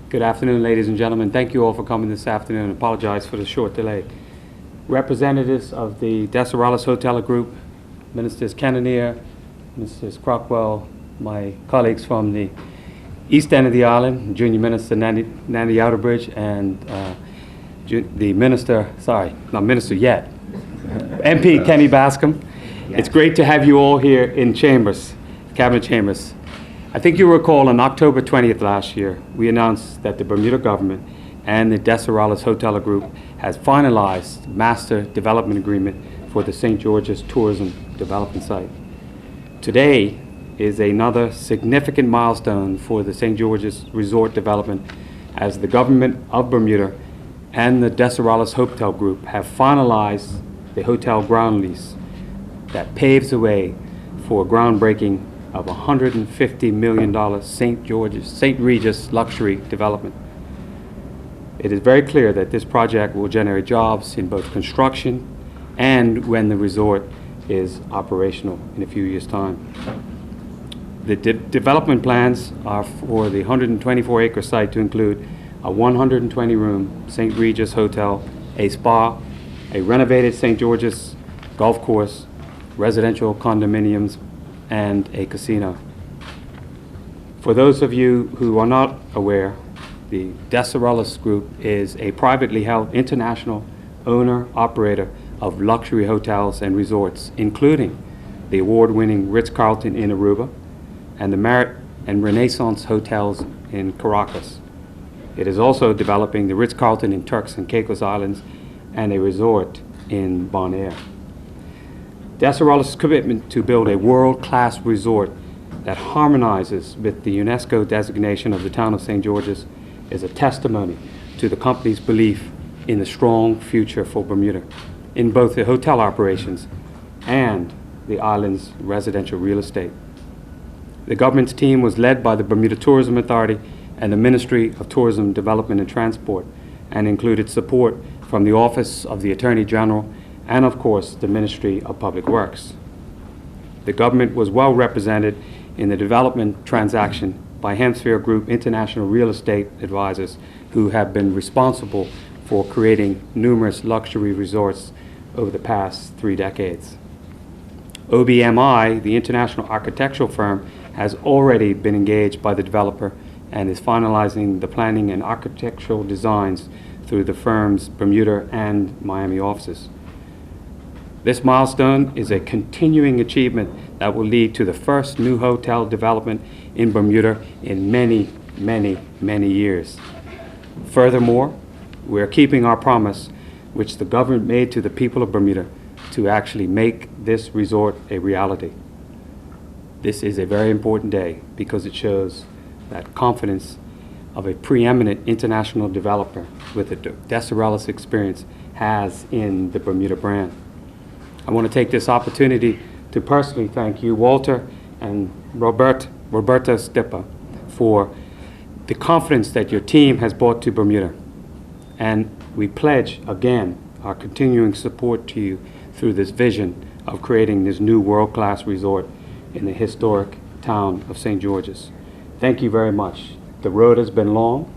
Good afternoon, ladies and gentlemen. Thank you all for coming this afternoon. I apologize for the short delay. Representatives of the Deseralis Hotel Group, Ministers Cannonier, Mrs. Crockwell, my colleagues from the east end of the island, Junior Minister Nandy Outerbridge, and the Minister, sorry, not Minister yet, MP Kenny Bascom. It's great to have you all here in chambers, cabinet chambers. I think you'll recall on October 20th last year, we announced that the Bermuda government and the Deseralis Hotel Group has finalized Master Development Agreement for the St. George's Tourism Development Site. Today is another significant milestone for the St. George's Resort Development, as the government of Bermuda and the Deseralis Hotel Group have finalized the hotel ground lease that paves the way for groundbreaking of $150 million St. Regis luxury development. It is very clear that this project will generate jobs in both construction and when the resort is operational in a few years' time. The development plans are for the 124-acre site to include a 120-room St. Regis hotel, a spa, a renovated St. George's golf course, residential condominiums, and a casino. For those of you who are not aware, the Deseralis Group is a privately held international owner-operator of luxury hotels and resorts, including the award-winning Ritz-Carlton in Aruba and the Marriott and Renaissance hotels in Caracas. It is also developing the Ritz-Carlton in Turks and Caicos Islands and a resort in Bonaire. Deseralis' commitment to build a world-class resort that harmonizes with the UNESCO designation of the town of St. George's is a testimony to the company's belief in the strong future for Bermuda, in both the hotel operations and the island's residential real estate. The government's team was led by the Bermuda Tourism Authority and the Ministry of Tourism, Development and Transport, and included support from the Office of the Attorney General and, of course, the Ministry of Public Works. The government was well represented in the development transaction by Hemisphere Group International Real Estate Advisors, who have been responsible for creating numerous luxury resorts over the past 3 decades. OBMI, the international architectural firm, has already been engaged by the developer and is finalizing the planning and architectural designs through the firm's Bermuda and Miami offices. This milestone is a continuing achievement that will lead to the first new hotel development in Bermuda in many, many, many years. Furthermore, we are keeping our promise, which the government made to the people of Bermuda, to actually make this resort a reality. This is a very important day because it shows that confidence of a preeminent international developer with a Deseralis experience has in the Bermuda brand. I want to take this opportunity to personally thank you, Walter and Roberta Stippa, for the confidence that your team has brought to Bermuda. And we pledge, again, our continuing support to you through this vision of creating this new world-class resort in the historic town of St. George's. Thank you very much. The road has been long.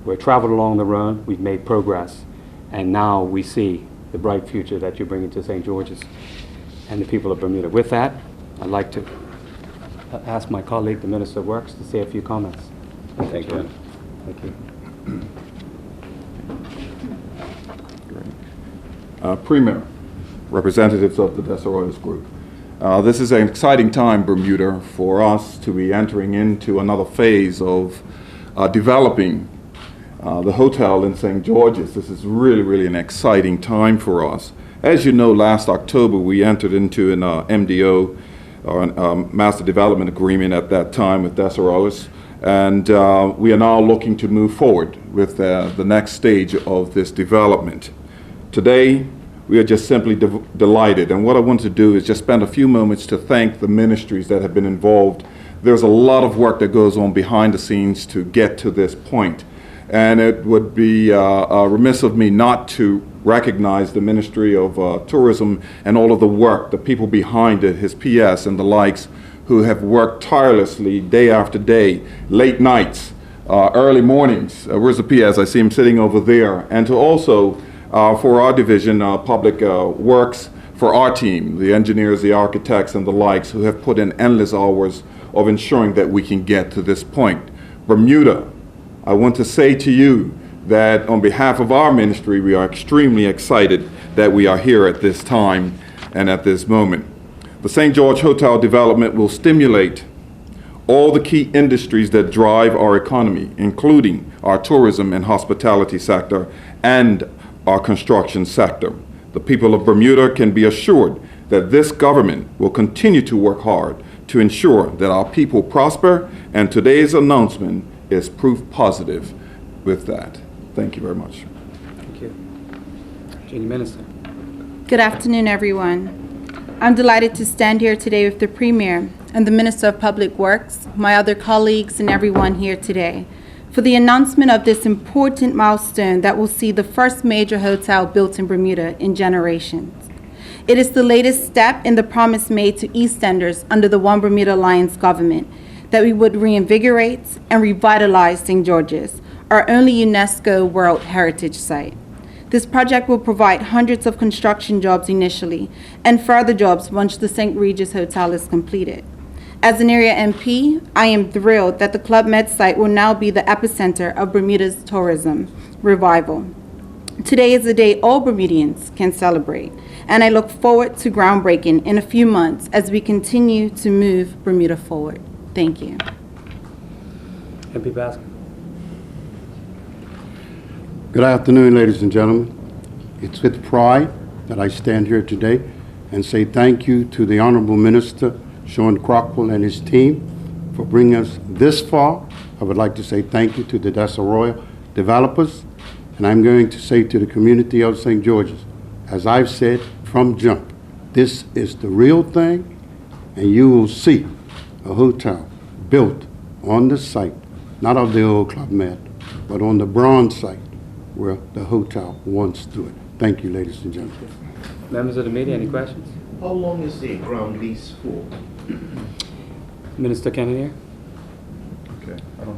We've traveled along the road. We've made progress. And now we see the bright future that you're bringing to St. George's and the people of Bermuda. With that, I'd like to ask my colleague, the Minister of Works, to say a few comments. Thank you. Thank you. Premier, representatives of the Deseralis Group. This is an exciting time, Bermuda, for us to be entering into another phase of developing the hotel in St. George's. This is really an exciting time for us. As you know, last October we entered into an MDO, or Master Development Agreement at that time with Deseralis, and we are now looking to move forward with the next stage of this development. Today, we are just simply delighted, and what I want to do is just spend a few moments to thank the ministries that have been involved. There's a lot of work that goes on behind the scenes to get to this point. And it would be remiss of me not to recognize the Ministry of Tourism and all of the work, the people behind it, his PS and the likes, who have worked tirelessly day after day, late nights, early mornings. Where's the PS? I see him sitting over there. And to also, for our division, Public Works, for our team, the engineers, the architects, and the likes, who have put in endless hours of ensuring that we can get to this point. Bermuda, I want to say to you that on behalf of our ministry, we are extremely excited that we are here at this time and at this moment. The St. George Hotel development will stimulate all the key industries that drive our economy, including our tourism and hospitality sector and our construction sector. The people of Bermuda can be assured that this government will continue to work hard to ensure that our people prosper, and today's announcement is proof positive with that. Thank you very much. Thank you. Junior Minister. Good afternoon, everyone. I'm delighted to stand here today with the Premier and the Minister of Public Works, my other colleagues, and everyone here today for the announcement of this important milestone that will see the first major hotel built in Bermuda in generations. It is the latest step in the promise made to EastEnders under the One Bermuda Alliance government that we would reinvigorate and revitalize St. George's, our only UNESCO World Heritage Site. This project will provide hundreds of construction jobs initially and further jobs once the St. Regis Hotel is completed. As an area MP, I am thrilled that the Club Med site will now be the epicenter of Bermuda's tourism revival. Today is a day all Bermudians can celebrate, and I look forward to groundbreaking in a few months as we continue to move Bermuda forward. Thank you. MP Baskin. Good afternoon, ladies and gentlemen. It's with pride that I stand here today and say thank you to the Honorable Minister, Sean Crockwell, and his team for bringing us this far. I would like to say thank you to the Desarrollo developers, and I'm going to say to the community of St. George's, as I've said from jump, this is the real thing, and you will see a hotel built on the site, not of the old Club Med, but on the bronze site where the hotel once stood. Thank you, ladies and gentlemen. Members of the media, any questions? How long is the ground lease for? Minister Kennedy? Okay.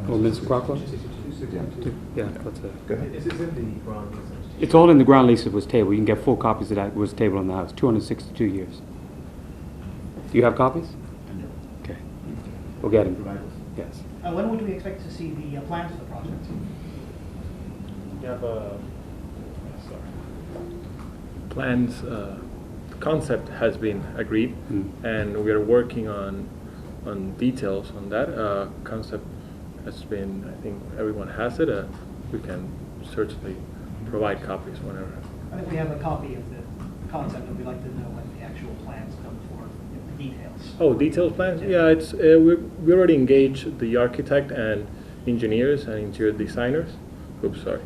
Or Minister Crockwell? Yeah, that's Go ahead. Is it in the ground lease? It's all in the ground lease that was tabled. You can get full copies of that. It was tabled in the House. 262 years. Do you have copies? Okay. We'll get them. Provide us. Yes. When would we expect to see the plans for the project? You have plans, the concept has been agreed, and we are working on details on that. Concept has been, I think everyone has it. We can certainly provide copies whenever. I think we have a copy of the concept, and we'd like to know when the actual plans come for the details. Oh, detailed plans? Yeah, it's we already engaged the architect and engineers and interior designers. Oops, sorry.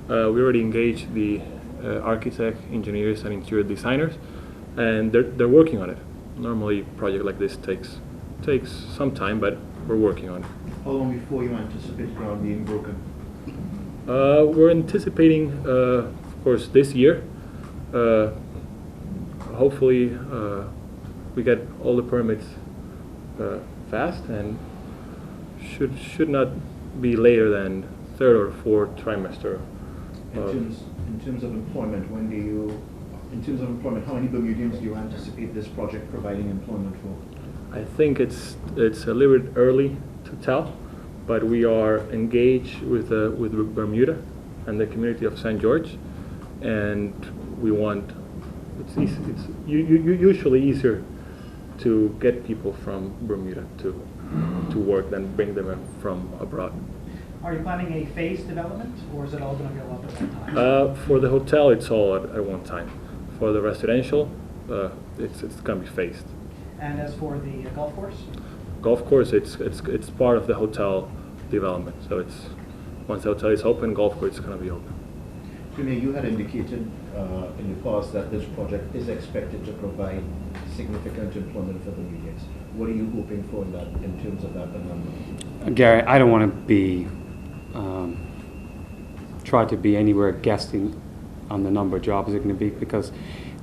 We already engaged the architect, engineers, and interior designers, and they're working on it. Normally, a project like this takes some time, but we're working on it. How long before you anticipate ground being broken? We're anticipating, of course, this year. Hopefully, we get all the permits fast, and should not be later than third or fourth trimester. In terms of employment, how many Bermudians do you anticipate this project providing employment for? I think it's a little bit early to tell, but we are engaged with Bermuda and the community of St. George, and we want. It's easy. It's usually easier to get people from Bermuda to work than bring them from abroad. Are you planning a phased development, or is it all going to go up at one time? For the hotel, it's all at one time. For the residential, it's going to be phased. And as for the golf course? Golf course, it's part of the hotel development. So it's once the hotel is open, golf course is going to be open. Premier, you had indicated in the past that this project is expected to provide significant employment for Bermudians. What are you hoping for in terms of that number? Gary, I don't want to be try to be anywhere guessing on the number of jobs it's going to be, because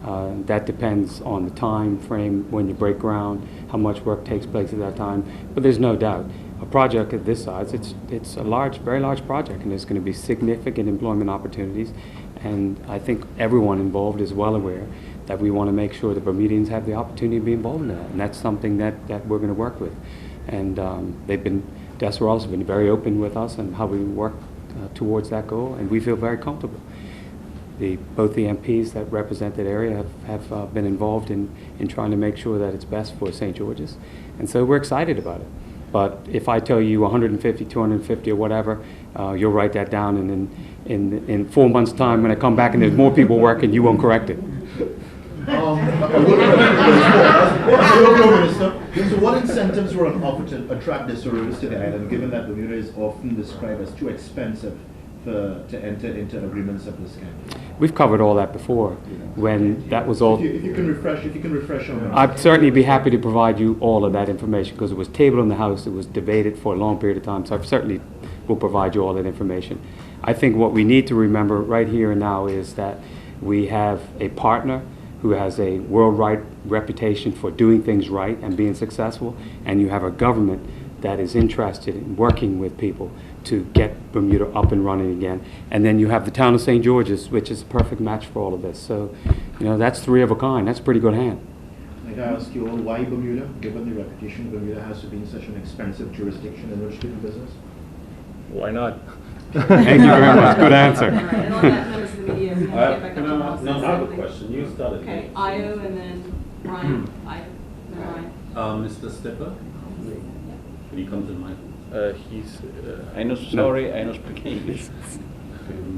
That depends on the time frame when you break ground, how much work takes place at that time. But there's no doubt, a project of this size, it's a large, very large project, and there's going to be significant employment opportunities. And I think everyone involved is well aware that we want to make sure the Bermudians have the opportunity to be involved in that. And that's something that we're going to work with. And Deseralis has been very open with us on how we work towards that goal, and we feel very comfortable. Both the MPs that represent that area have been involved in trying to make sure that it's best for St. George's. And so we're excited about it. But if I tell you 150, 250 or whatever, you'll write that down, and in 4 months' time when I come back and there's more people working, you won't correct it. So what incentives were on offer to attract deserials to the island, given that Bermuda is often described as too expensive to enter into agreements of this kind? We've covered all that before. When that was all, If you can refresh on that. I'd certainly be happy to provide you all of that information, because it was tabled in the House, it was debated for a long period of time, so I certainly will provide you all that information. I think what we need to remember right here and now is that we have a partner who has a worldwide reputation for doing things right and being successful, and you have a government that is interested in working with people to get Bermuda up and running again. And then you have the town of St. George's, which is a perfect match for all of this. So, that's three of a kind. That's a pretty good hand. Might I ask you all, why Bermuda, given the reputation Bermuda has to be such an expensive jurisdiction in which to do business? Why not? Thank you very much. Good answer. All right, and on that, members of the media, we have to get back up to Ross. No, I have a question. You started. Okay, Io and then Ryan. Io, then Ryan. Mr. Stipper, will you come to the mic? He's. I know, sorry, I know speak English.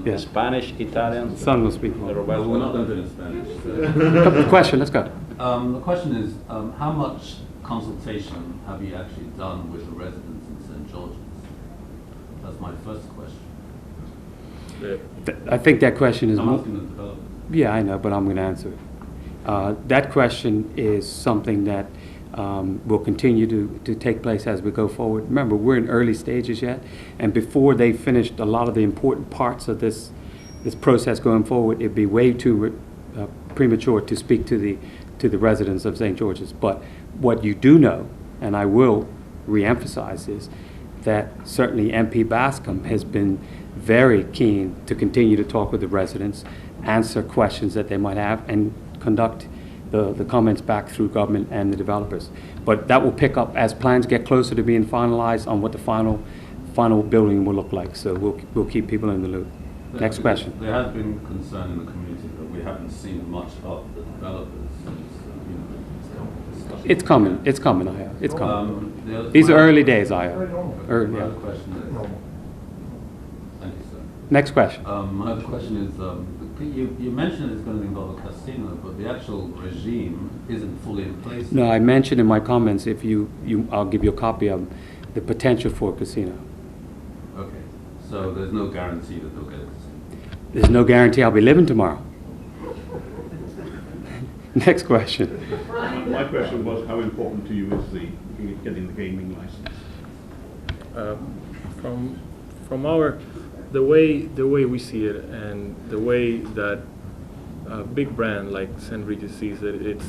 Yeah. Spanish, Italian. Son will speak more. Well, we're not going to do it in Spanish. The question, let's go. The question is, how much consultation have you actually done with the residents in St. George's? That's my first question. I think that question is I'm more. asking the developers. Yeah, I know, but I'm going to answer it. That question is something that will continue to take place as we go forward. Remember, we're in early stages yet, and before they finished a lot of the important parts of this process going forward, it'd be way too premature to speak to the residents of St. George's. But what you do know, and I will reemphasize, is that certainly MP Bascom has been very keen to continue to talk with the residents, answer questions that they might have, and conduct the comments back through government and the developers. But that will pick up as plans get closer to being finalized on what the final building will look like. So we'll keep people in the loop. Next question. There has been concern in the community that we haven't seen much of the developers since, discussion. It's coming. It's coming, Aya. It's coming. These my are other- early days, Aya. My Yeah. other question is, thank you, sir. Next question. My other question is, you mentioned it's going to involve a casino, but the actual regime isn't fully in place. No, I mentioned in my comments, if I'll give you a copy of the potential for a casino. Okay, so there's no guarantee that they'll get a casino. There's no guarantee I'll be living tomorrow. Next question. My question was, how important to you is getting the gaming license? From the way we see it, and the way that a big brand like St. Regis sees it,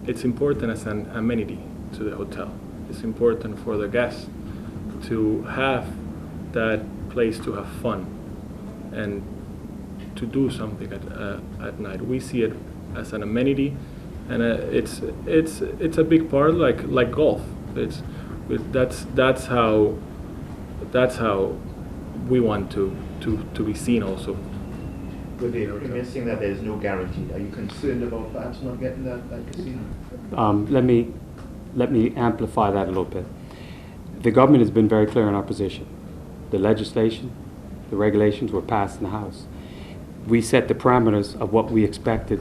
it's important as an amenity to the hotel. It's important for the guests to have that place to have fun and to do something at night. We see it as an amenity, and it's a big part, like golf. That's how we want to be seen also. Good day. You're missing that there's no guarantee. Are you concerned about perhaps not getting that casino? Let me amplify that a little bit. The government has been very clear in our position. The legislation, the regulations were passed in the House. We set the parameters of what we expected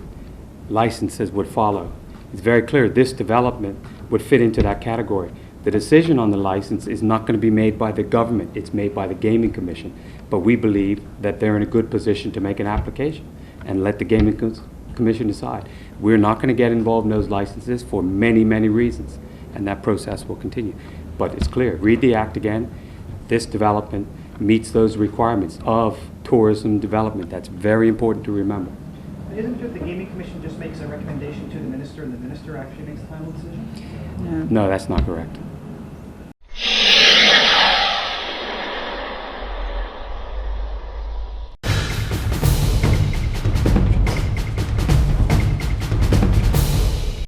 licenses would follow. It's very clear this development would fit into that category. The decision on the license is not going to be made by the government. It's made by the Gaming Commission. But we believe that they're in a good position to make an application and let the Gaming Commission decide. We're not going to get involved in those licenses for many, many reasons, and that process will continue. But it's clear. Read the Act again. This development meets those requirements of tourism development. That's very important to remember. Isn't it the gaming commission just makes a recommendation to the minister and the minister actually makes the final decision? No, that's not correct.